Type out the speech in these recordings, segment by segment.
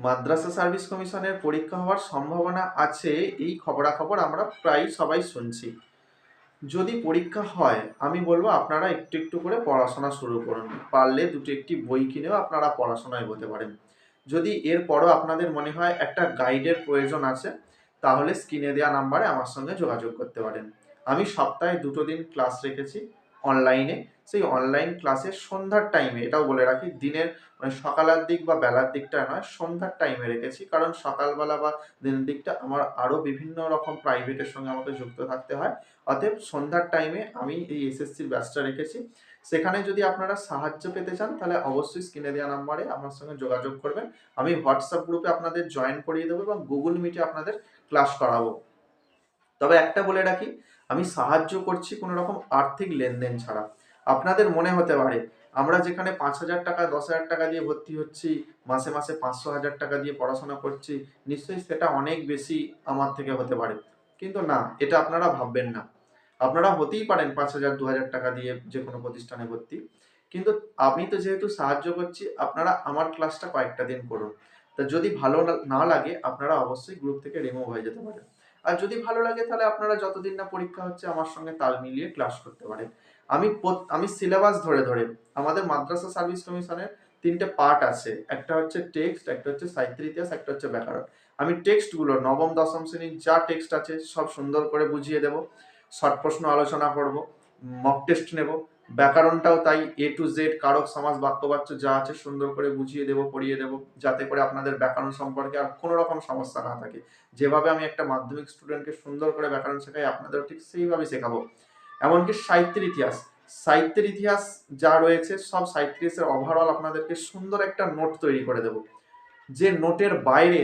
মাদ্রাসা service কমিশনের পরীক্ষা হওয়ার সম্ভাবনা আছে, এই খবরাখবর আমরা প্রায় সবাই শুনছি। যদি পরীক্ষা হয় আমি বলবো আপনারা একটু একটু করে পড়াশোনা শুরু করুন, পারলে দুটো একটি বই কিনেও আপনারা পড়াশোনায় এগোতে পারেন। যদি এরপরও আপনাদের মনে হয় একটা গাইডের প্রয়োজন আছে, তাহলে স্ক্রিনে দেওয়া নাম্বারে আমার সঙ্গে যোগাযোগ করতে পারেন। আমি সপ্তাহে 2 দিন ক্লাস রেখেছি অনলাইনে। সেই অনলাইন ক্লাসে সন্ধ্যার টাইমে, এটাও বলে রাখি, দিনের মানে সকালের দিক বা বেলার দিকটা নয়, সন্ধ্যার টাইমে রেখেছি, কারণ সকালবেলা বা দিনের দিকটা আমার আরও বিভিন্ন রকম প্রাইভেটের সঙ্গে আমাকে যুক্ত থাকতে হয়। অতএব সন্ধ্যার টাইমে আমি এই এসএসসির ব্যাচটা রেখেছি। সেখানে যদি আপনারা সাহায্য পেতে চান তাহলে অবশ্যই স্ক্রিনে দেওয়া নাম্বারে আমার সঙ্গে যোগাযোগ করবেন। আমি হোয়াটসঅ্যাপ গ্রুপে আপনাদের জয়েন করিয়ে দেবো এবং গুগল মিটে আপনাদের ক্লাস করাবো। তবে একটা বলে রাখি, আমি সাহায্য করছি কোনো রকম আর্থিক লেনদেন ছাড়া। আপনাদের মনে হতে পারে আমরা যেখানে 5,000 টাকা 10,000 টাকা দিয়ে ভর্তি হচ্ছি, মাসে মাসে 500,000 টাকা দিয়ে পড়াশোনা করছি, নিশ্চয়ই সেটা অনেক বেশি আমার থেকে হতে পারে। কিন্তু না, এটা আপনারা ভাববেন না। আপনারা হতেই পারেন 5,000 2,000 টাকা দিয়ে যে কোনো প্রতিষ্ঠানে ভর্তি, কিন্তু আমি তো যেহেতু সাহায্য করছি, আপনারা আমার ক্লাসটা কয়েকটা দিন করুন। তা যদি ভালো না লাগে আপনারা অবশ্যই গ্রুপ থেকে রিমুভ হয়ে যেতে পারেন। আর যদি ভালো লাগে তাহলে আপনারা যতদিন না পরীক্ষা হচ্ছে আমার সঙ্গে তাল মিলিয়ে ক্লাস করতে পারেন। আমি সিলেবাস ধরে ধরে, আমাদের মাদ্রাসা সার্ভিস কমিশনের 3টে পার্ট আছে, একটা হচ্ছে টেক্সট, একটা হচ্ছে সাহিত্য ইতিহাস, একটা হচ্ছে ব্যাকরণ। আমি টেক্সটগুলো নবম দশম শ্রেণীর যা টেক্সট আছে সব সুন্দর করে বুঝিয়ে দেব, শর্ট প্রশ্ন আলোচনা করব, মক টেস্ট নেব। ব্যাকরণটাও তাই, এ টু জেড কারক সমাস বাক্যবাচ্য যা আছে সুন্দর করে বুঝিয়ে দেব, পড়িয়ে দেব, যাতে করে আপনাদের ব্যাকরণ সম্পর্কে আর কোনো রকম সমস্যা না থাকে। যেভাবে আমি একটা মাধ্যমিক স্টুডেন্টকে সুন্দর করে ব্যাকরণ শেখাই, আপনাদেরও ঠিক সেইভাবে শেখাবো। এমনকি সাহিত্যের ইতিহাস যা রয়েছে সব সাহিত্যের ইতিহাসের ওভারঅল আপনাদেরকে সুন্দর একটা নোট তৈরি করে দেব, যে নোটের বাইরে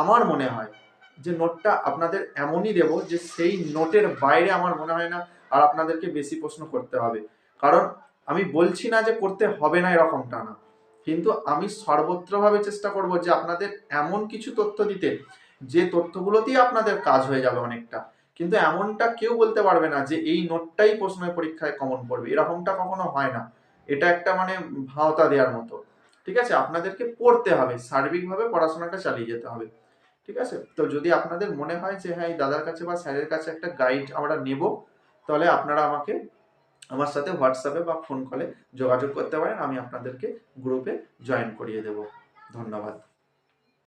আমার মনে হয় যে নোটটা আপনাদের এমনই দেব যে সেই নোটের বাইরে আমার মনে হয় না আর আপনাদেরকে বেশি প্রশ্ন করতে হবে। কারণ আমি বলছি না যে করতে হবে না, এরকমটা না, কিন্তু আমি সর্বত্রভাবে চেষ্টা করব যে আপনাদের এমন কিছু তথ্য দিতে যে তথ্যগুলোতেই আপনাদের কাজ হয়ে যাবে অনেকটা। কিন্তু এমনটা কেউ বলতে পারবে না যে এই নোটটাই প্রশ্নের পরীক্ষায় কমন পড়বে, এরকমটা কখনো হয় না। এটা একটা মানে ভাওতা দেওয়ার মতো। ঠিক আছে, আপনাদেরকে পড়তে হবে, সার্বিকভাবে পড়াশোনাটা চালিয়ে যেতে হবে। ঠিক আছে, তো যদি আপনাদের মনে হয় যে হ্যাঁ এই দাদার কাছে বা স্যারের কাছে একটা গাইড আমরা নেব, তাহলে আপনারা আমার সাথে হোয়াটসঅ্যাপে বা ফোন কলে যোগাযোগ করতে পারেন, আমি আপনাদেরকে গ্রুপে জয়েন করিয়ে দেব। ধন্যবাদ।